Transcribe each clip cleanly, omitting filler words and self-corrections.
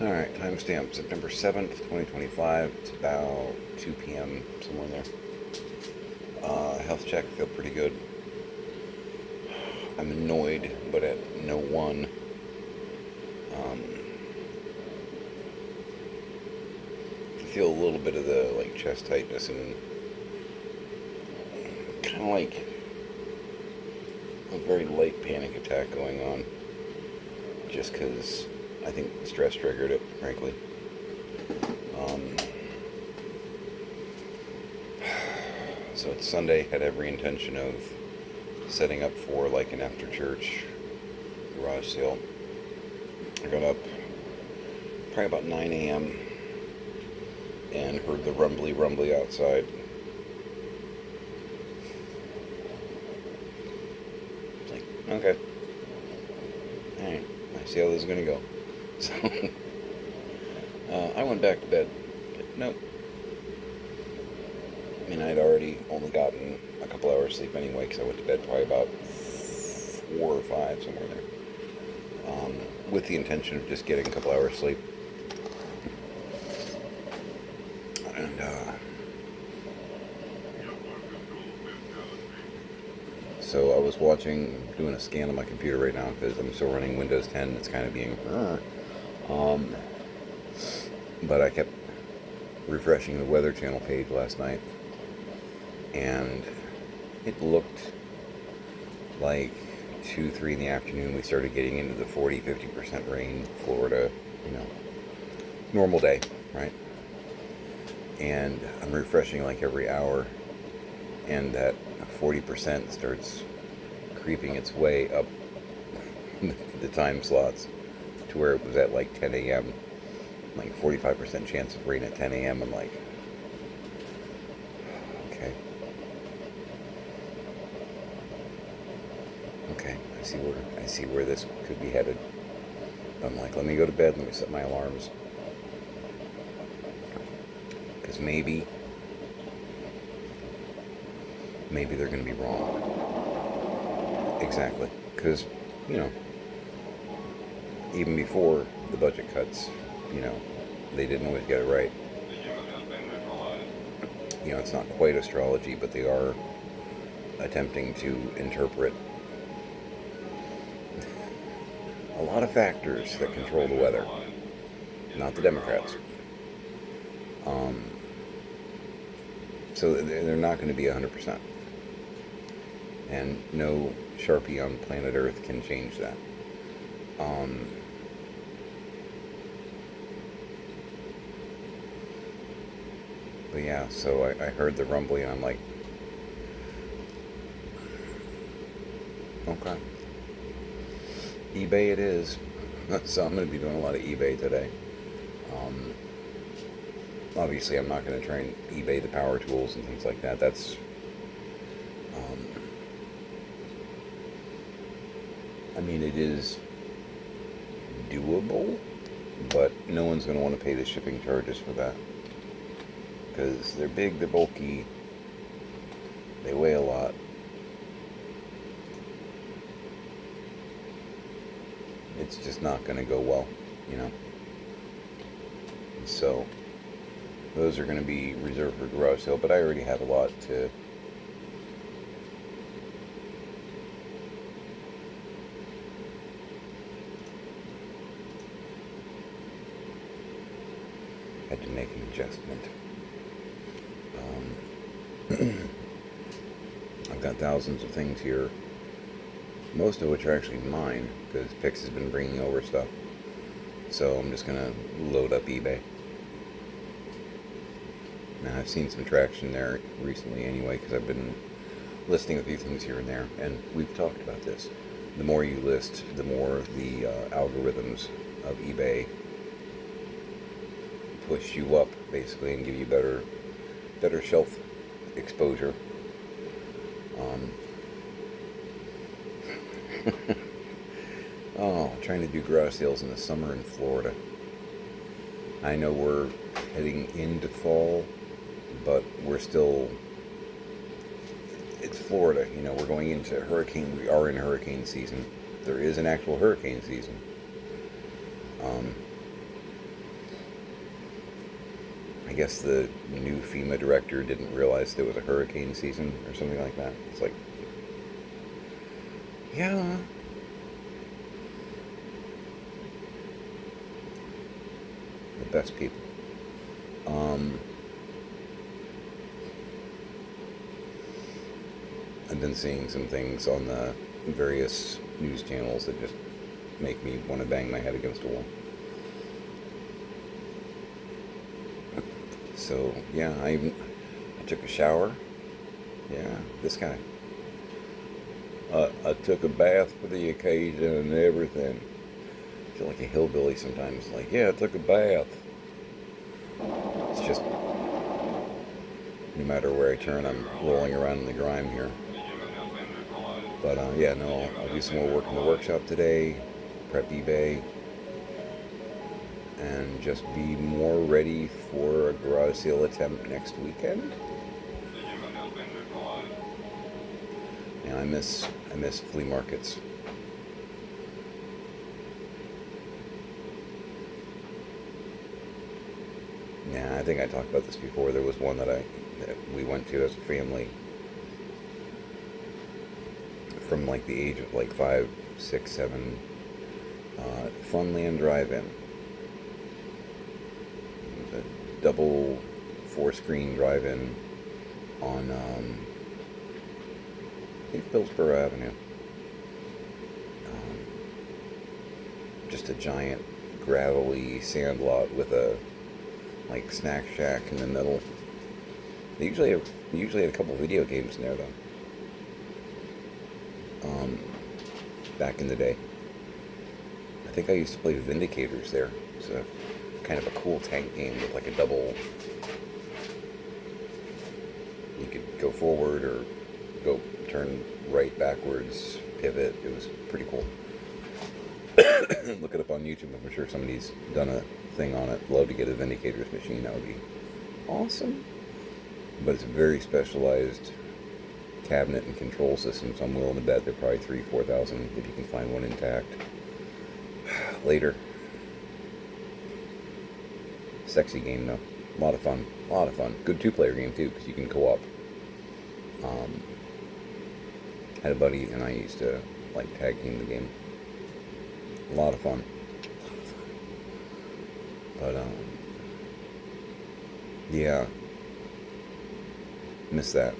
Alright, timestamp September 7th, 2025. It's about 2 p.m., somewhere in there. Health check, feel pretty good. I'm annoyed, but at no one. I feel a little bit of the chest tightness and kind of like a very light panic attack going on. Just because I think stress triggered it, frankly. So it's Sunday, had every intention of setting up for an after church garage sale. I got up probably about 9 a.m. and heard the rumbly outside. It's like, okay. Alright, I see how this is going to go. So, I went back to bed. But nope. I mean, I'd already only gotten a couple hours sleep anyway, because I went to bed probably about 4 or 5, somewhere there. With the intention of just getting a couple hours sleep. And, so I was doing a scan on my computer right now, because I'm still running Windows 10. It's kind of being, but I kept refreshing the Weather Channel page last night, and it looked like 2, 3 in the afternoon we started getting into the 40-50% rain, Florida, normal day, right? And I'm refreshing every hour, and that 40% starts creeping its way up the time slots to where it was at 10 a.m. 45% chance of rain at 10 a.m. I'm like, okay, I see where this could be headed. I'm like, let me go to bed, let me set my alarms. Because maybe they're going to be wrong. Exactly. Because, even before the budget cuts, they didn't always get it right. It's not quite astrology, but they are attempting to interpret a lot of factors that control the weather. Not the Democrats. So they're not going to be 100%. And no Sharpie on planet Earth can change that. But yeah, so I heard the rumbling and I'm like, okay. eBay it is. So I'm going to be doing a lot of eBay today. Obviously, I'm not going to try and eBay the power tools and things like that. That's it is doable, but no one's going to want to pay the shipping charges for that. Because they're big, they're bulky, they weigh a lot. It's just not going to go well, So, those are going to be reserved for garage sale, but I already have a lot to had to make an adjustment. I've got thousands of things here, most of which are actually mine, because Pix has been bringing over stuff. So I'm just going to load up eBay. Now, I've seen some traction there recently anyway, because I've been listing a few things here and there, and we've talked about this. The more you list, the more the algorithms of eBay push you up, basically, and give you better shelf exposure. Trying to do garage sales in the summer in Florida. I know we're heading into fall, but we're still, it's Florida, we're going into we are in hurricane season. There is an actual hurricane season. guess the new FEMA director didn't realize there was a hurricane season or something like that. It's like, yeah. The best people. I've been seeing some things on the various news channels that just make me want to bang my head against a wall. So, yeah, I took a shower. Yeah, this guy. I took a bath for the occasion and everything. I feel like a hillbilly sometimes. Like, yeah, I took a bath. It's just, no matter where I turn, I'm rolling around in the grime here. But, yeah, no, I'll do some more work in the workshop today, prep eBay, and just be more ready for a garage sale attempt next weekend. And I miss flea markets. Yeah, I think I talked about this before. There was one that we went to as a family from like the age of like 5, 6, 7. Funland Drive-In. It was a double 4-screen drive-in on I think Hillsborough Avenue. Just a giant gravelly sand lot with a like snack shack in the middle. They usually had a couple video games in there though. Back in the day. I think I used to play Vindicators there. It's a kind of a cool tank game with like a double. You could go forward or go turn right, backwards, pivot. It was pretty cool. Look it up on YouTube. I'm sure somebody's done a thing on it. Love to get a Vindicators machine. That would be awesome. But it's a very specialized cabinet and control system, so I'm willing to bet they're probably $3,000-$4,000 if you can find one intact. Later. Sexy game though. A lot of fun. Good 2-player game too, because you can co-op. Had a buddy and I used to like tag team the game. A lot of fun. But yeah, miss that.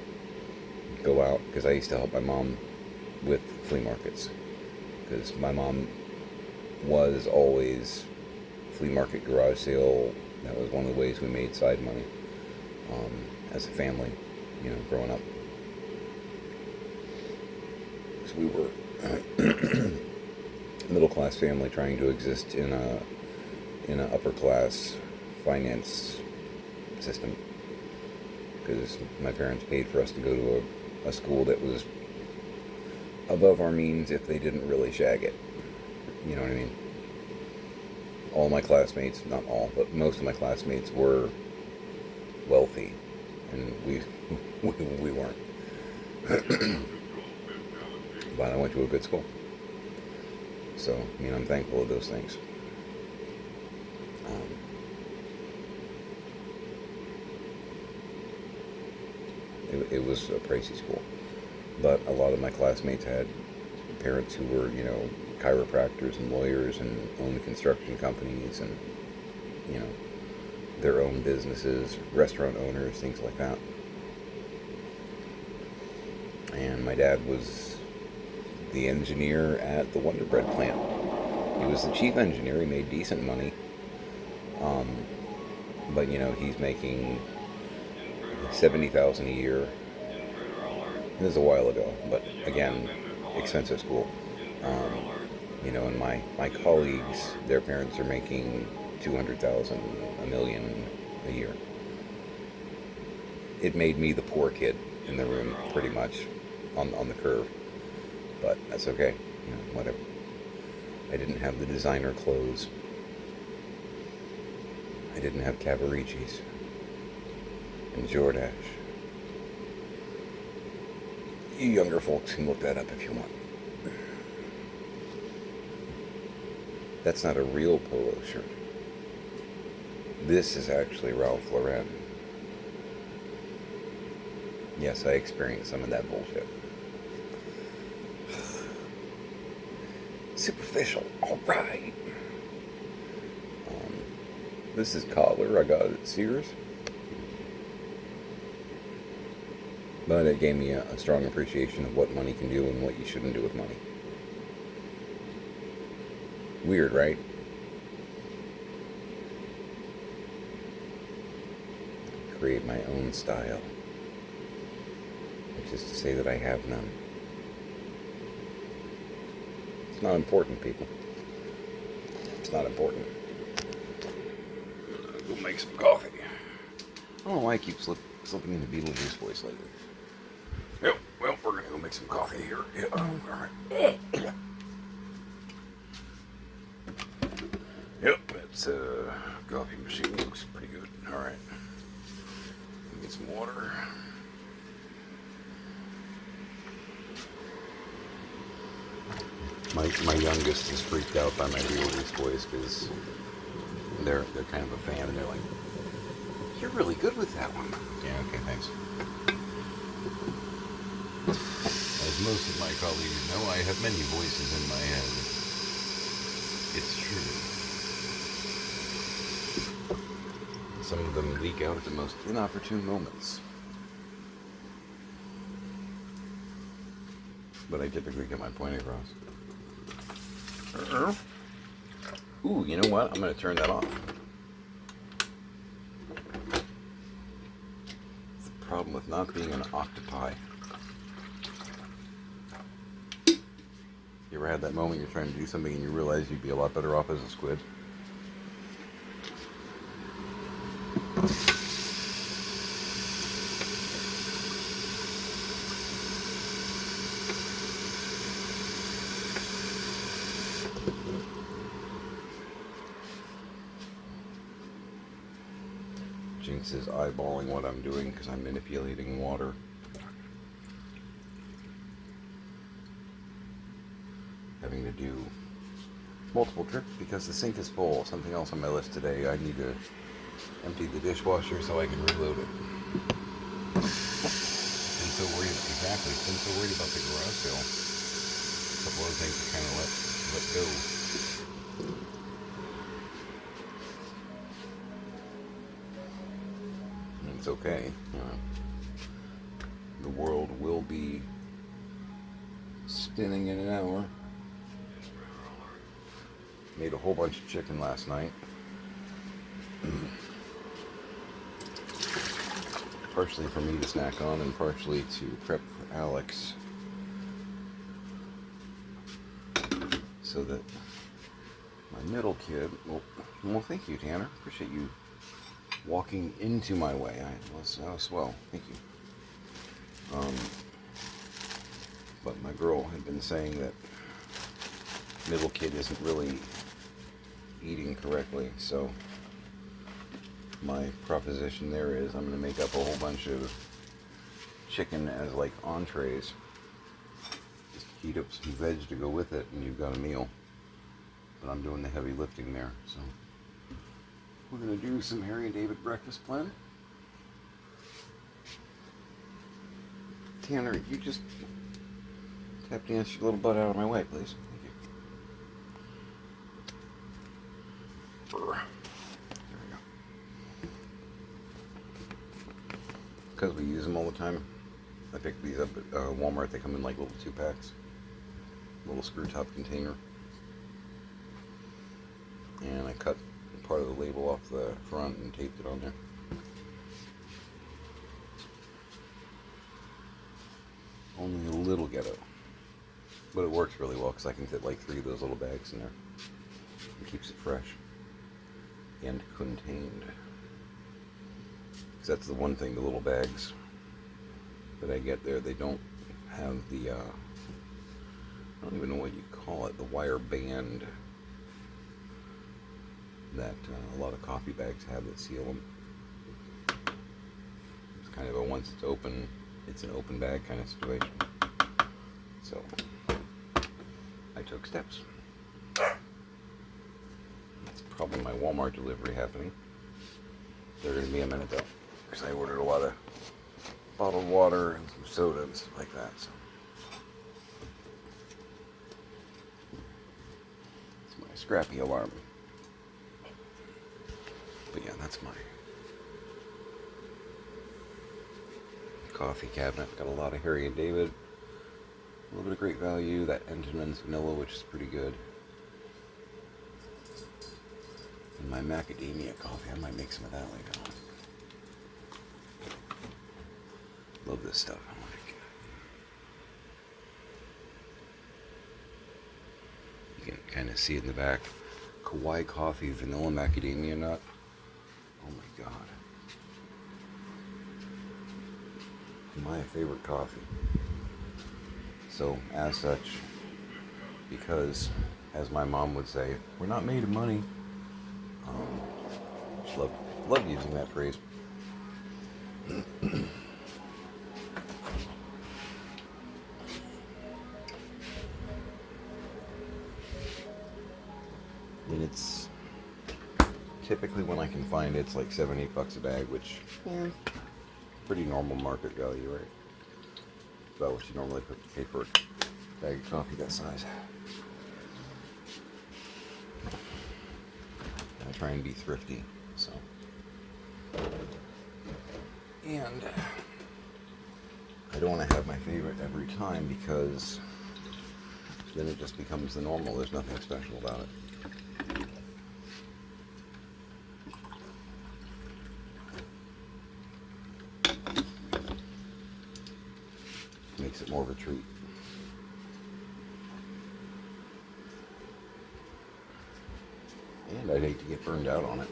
Go out, because I used to help my mom with flea markets, because my mom was always flea market, garage sale. That was one of the ways we made side money as a family, growing up. So we were a middle class family trying to exist in a upper class finance system, because my parents paid for us to go to a school that was above our means if they didn't really shag it. You know what I mean? All my classmates, not all, but most of my classmates were wealthy, and we weren't. But I went to a good school. So, I'm thankful of those things. It was a pricey school, but a lot of my classmates had parents who were, chiropractors and lawyers and owned construction companies and, their own businesses, restaurant owners, things like that. And my dad was the engineer at the Wonder Bread plant. He was the chief engineer. He made decent money. But, he's making $70,000 a year. This is a while ago, but again, expensive school. And my colleagues, their parents are making $200,000, $1 million a year. It made me the poor kid in the room, pretty much, on the curve. But that's okay, whatever. I didn't have the designer clothes. I didn't have Cavariccis and Jordache. You younger folks can look that up if you want. That's not a real polo shirt. This is actually Ralph Lauren. Yes, I experienced some of that bullshit. Superficial, alright. This is Collar, I got it at Sears. But it gave me a strong appreciation of what money can do and what you shouldn't do with money. Weird, right? Create my own style. Which is to say that I have none. It's not important, people. It's not important. Go make some coffee. I don't know why I keep slipping into Beetlejuice voice lately. Yep, well, we're gonna go make some coffee here. Yeah, alright. Yep, it's a coffee machine. Looks pretty good. Alright. Get some water. My youngest is freaked out by my Beetlejuice voice because they're kind of a fan and they're like, "You're really good with that one." Yeah, okay, thanks. As most of my colleagues know, I have many voices in my head. It's true. Some of them leak out at the most inopportune moments. But I typically get my point across. Ooh, you know what? I'm going to turn that off. It's the problem with not being an octopi. You ever had that moment you're trying to do something and you realize you'd be a lot better off as a squid? Jinx is eyeballing what I'm doing because I'm manipulating water. Having to do multiple trips because the sink is full. Something else on my list today. I need to empty the dishwasher so I can reload it. Been so worried about the garage sale. A couple other things to kind of let go. It's okay. The world will be spinning in an hour. Made a whole bunch of chicken last night. Partially for me to snack on and partially to prep for Alex. So that my middle kid, well thank you, Tanner. Appreciate you walking into my way. That was swell. Thank you. But my girl had been saying that middle kid isn't really eating correctly, so my proposition there is I'm going to make up a whole bunch of chicken as like entrees. Just heat up some veg to go with it and you've got a meal. But I'm doing the heavy lifting there, so we're going to do some Harry and David breakfast blend. Tanner, you just tap dance your little butt out of my way, please. Thank you. There we go. Because we use them all the time, I picked these up at Walmart. They come in like little 2-packs. Little screw top container. And I cut part of the label off the front and taped it on there. Only a little ghetto, but it works really well because I can fit like 3 of those little bags in there. It keeps it fresh and contained. Because that's the one thing, the little bags that I get there, they don't have the, I don't even know what you call it, the wire band that a lot of coffee bags have that seal them. It's kind of a once it's open, it's an open bag kind of situation. So I took steps. That's probably my Walmart delivery happening. They're going to be a minute though, because I ordered a lot of bottled water and some soda and stuff like that. So it's my scrappy alarm. But yeah, that's my coffee cabinet. Got a lot of Harry and David. A little bit of Great Value. That Entenmann's vanilla, which is pretty good. And my macadamia coffee. I might make some of that later on. Love this stuff. I want to You can kind of see it in the back. Kauai Coffee Vanilla Macadamia Nut. Oh my god. My favorite coffee. So, as such, because, as my mom would say, we're not made of money. Just love using that phrase. I mean, it's typically when I can find it, it's like $7-8 a bag, which pretty normal market value, right? About what you normally pay for a bag of coffee that size. I try and be thrifty, so. And I don't want to have my favorite every time because then it just becomes the normal. There's nothing special about it. Makes it more of a treat. And I'd hate to get burned out on it.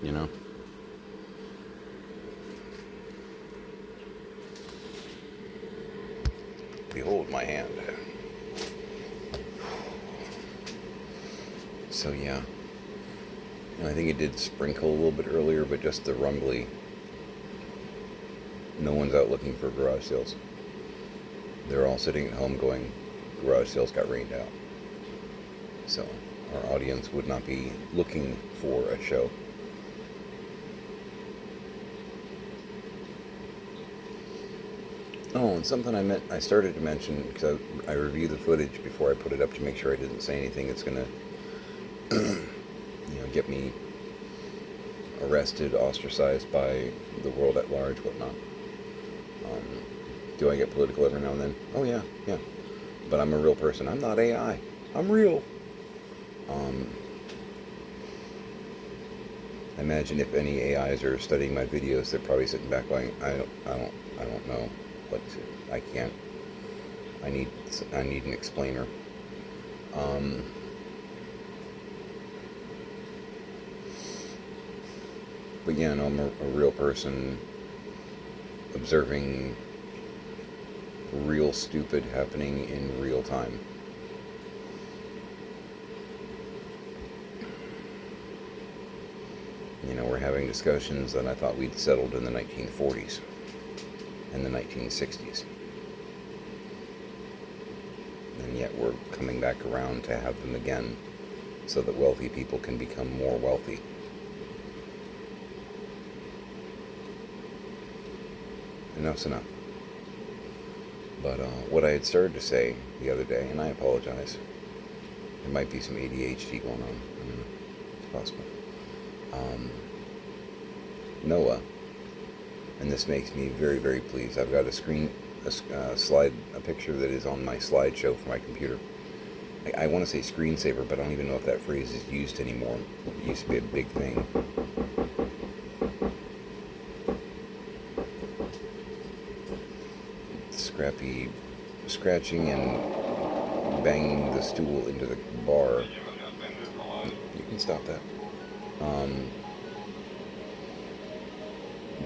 You know? Behold my hand. So yeah. And I think it did sprinkle a little bit earlier, but just the rumbly. No one's out looking for garage sales. They're all sitting at home going, garage sales got rained out. So our audience would not be looking for a show. Oh, and something I started to mention, because I reviewed the footage before I put it up to make sure I didn't say anything that's going to get me arrested, ostracized by the world at large, whatnot. Do I get political every now and then? Oh yeah. But I'm a real person. I'm not AI. I'm real. I imagine if any AIs are studying my videos, they're probably sitting back going, I don't know what to, I can't. I need an explainer. But yeah, no, I'm a real person observing real stupid happening in real time. We're having discussions that I thought we'd settled in the 1940s and the 1960s. And yet we're coming back around to have them again so that wealthy people can become more wealthy. Enough's enough. But what I had started to say the other day, and I apologize, there might be some ADHD going on. I don't know. It's possible. Noah, and this makes me very, very pleased. I've got a picture that is on my slideshow for my computer. I want to say screensaver, but I don't even know if that phrase is used anymore. It used to be a big thing. Scrappy scratching and banging the stool into the bar. You can stop that.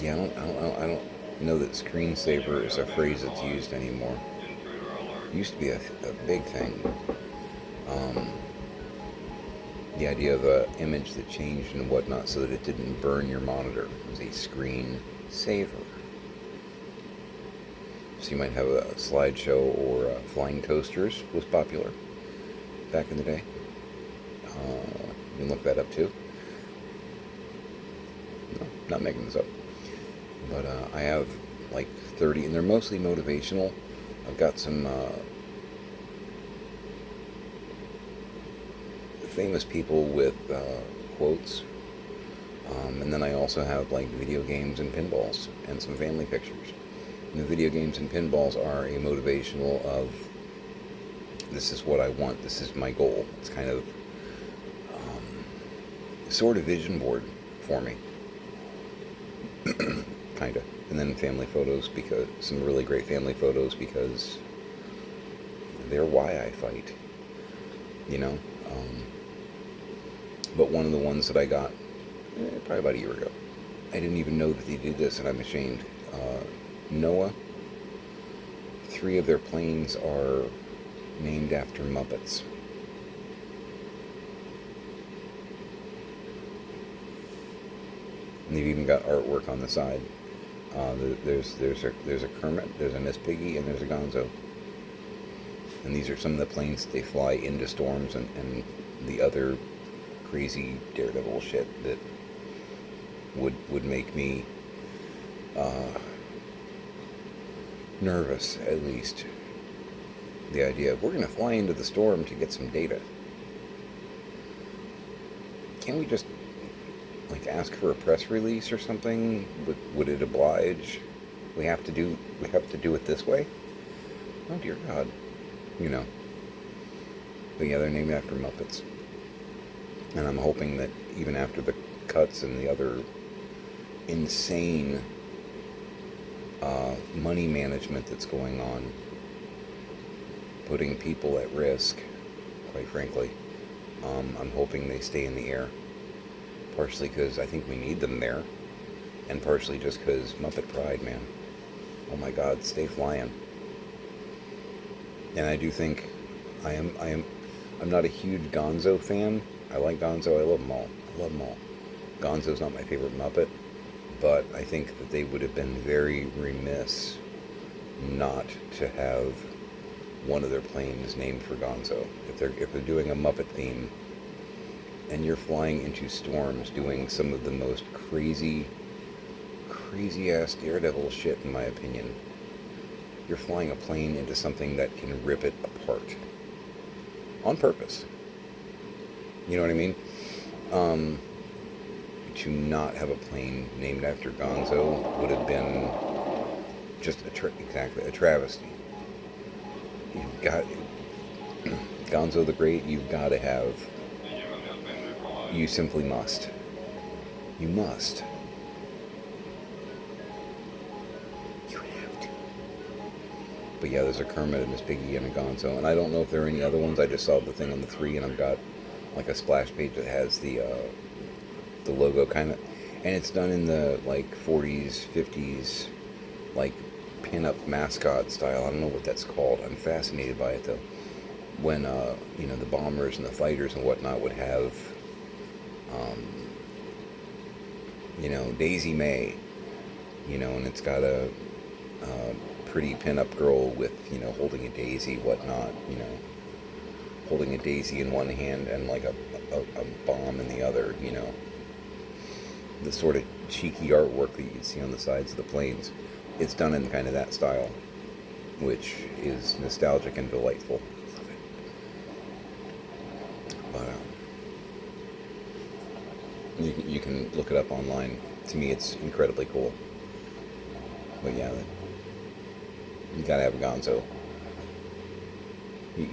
Yeah, I don't know that screensaver is a phrase that's used anymore. It used to be a big thing. The idea of an image that changed and whatnot so that it didn't burn your monitor was a screen saver. So you might have a slideshow or flying toasters was popular back in the day. You can look that up too. Not making this up. But I have like 30, and they're mostly motivational. I've got some famous people with quotes. And then I also have like video games and pinballs and some family pictures. And the video games and pinballs are a motivational of, this is what I want, this is my goal. It's kind of sort of vision board for me. Kind of. And then family photos, because some really great family photos, because they're why I fight, you know. But one of the ones that I got probably about a year ago, I didn't even know that they did this, and I'm ashamed. NOAA, 3 of their planes are named after Muppets. And they've even got artwork on the side. There's a Kermit, there's a Miss Piggy, and there's a Gonzo. And these are some of the planes that they fly into storms and the other crazy daredevil shit that would make me nervous, at least. The idea of, we're going to fly into the storm to get some data. Can't we just like ask for a press release or something? Would it oblige? We have to do it this way? Oh dear God. You know. But yeah, they're named after Muppets. And I'm hoping that even after the cuts and the other insane money management that's going on, putting people at risk, quite frankly, I'm hoping they stay in the air. Partially because I think we need them there, and partially just because Muppet Pride, man. Oh my God, stay flying. And I do think I'm not a huge Gonzo fan. I like Gonzo. I love them all. Gonzo's not my favorite Muppet, but I think that they would have been very remiss not to have one of their planes named for Gonzo. If they're doing a Muppet theme, and you're flying into storms doing some of the most crazy ass daredevil shit, in my opinion. You're flying a plane into something that can rip it apart. On purpose. You know what I mean? To not have a plane named after Gonzo would have been just a travesty. You've got Gonzo the Great, you've got to have. You simply must. You must. You have to. But yeah, there's a Kermit, a Miss Piggy, and a Gonzo. And I don't know if there are any other ones. I just saw the thing on the 3, and I've got like a splash page that has the logo kind of. And it's done in the like 40s, 50s, like pin-up mascot style. I don't know what that's called. I'm fascinated by it though. When, you know, the bombers and the fighters and whatnot would have... you know, Daisy May, you know, and it's got a pretty pin-up girl with, you know, holding a daisy, whatnot, you know, holding a daisy in one hand and like a bomb in the other, you know, the sort of cheeky artwork that you see on the sides of the planes. It's done in kind of that style, which is nostalgic and delightful. But you can look it up online. To me, it's incredibly cool. But yeah, you gotta have a Gonzo.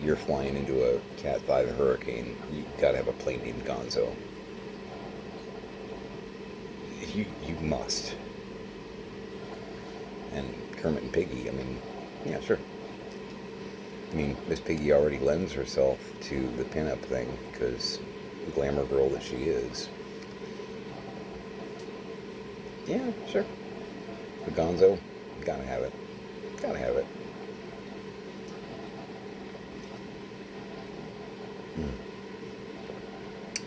You're flying into a Cat 5 hurricane. You gotta have a plane named Gonzo. You must. And Kermit and Piggy, I mean, yeah, sure. I mean, Miss Piggy already lends herself to the pinup thing because the glamour girl that she is. Yeah, sure. The Gonzo, gotta have it. Gotta have it.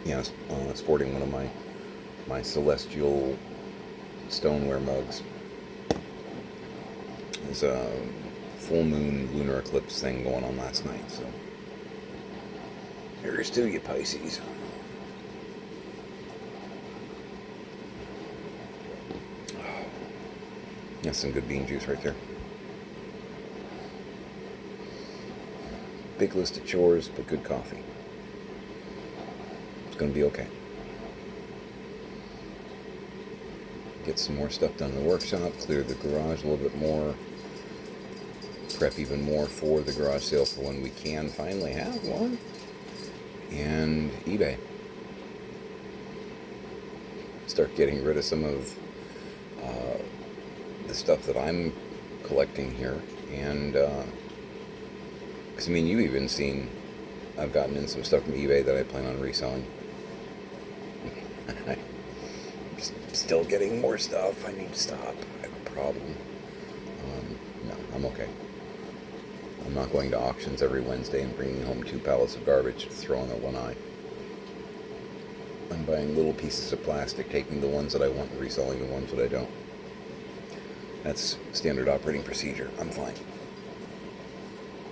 Yeah, sporting one of my celestial stoneware mugs. There's a full moon lunar eclipse thing going on last night, so here's to you, Pisces. That's some good bean juice right there. Big list of chores, but good coffee. It's going to be okay. Get some more stuff done in the workshop, clear the garage a little bit more, prep even more for the garage sale for when we can finally have one, and eBay. Start getting rid of some of the stuff that I'm collecting here, and because I mean, you've even seen I've gotten in some stuff from eBay that I plan on reselling. I'm still getting more stuff. I need to stop. I have a problem. No, I'm okay. I'm not going to auctions every Wednesday and bringing home 2 pallets of garbage to throw in at one eye. I'm buying little pieces of plastic, taking the ones that I want and reselling the ones that I don't. That's standard operating procedure. I'm fine.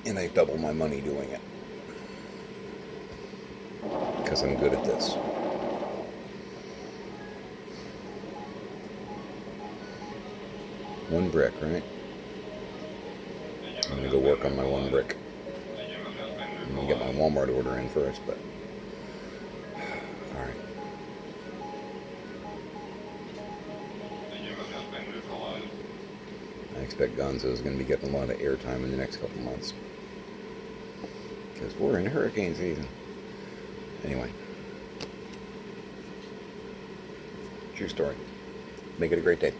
And I double my money doing it. Because I'm good at this. One brick, right? I'm going to go work on my one brick. I'm going to get my Walmart order in first, but... Alright. I expect Gonzo is going to be getting a lot of airtime in the next couple months. Because we're in hurricane season. Anyway. True story. Make it a great day.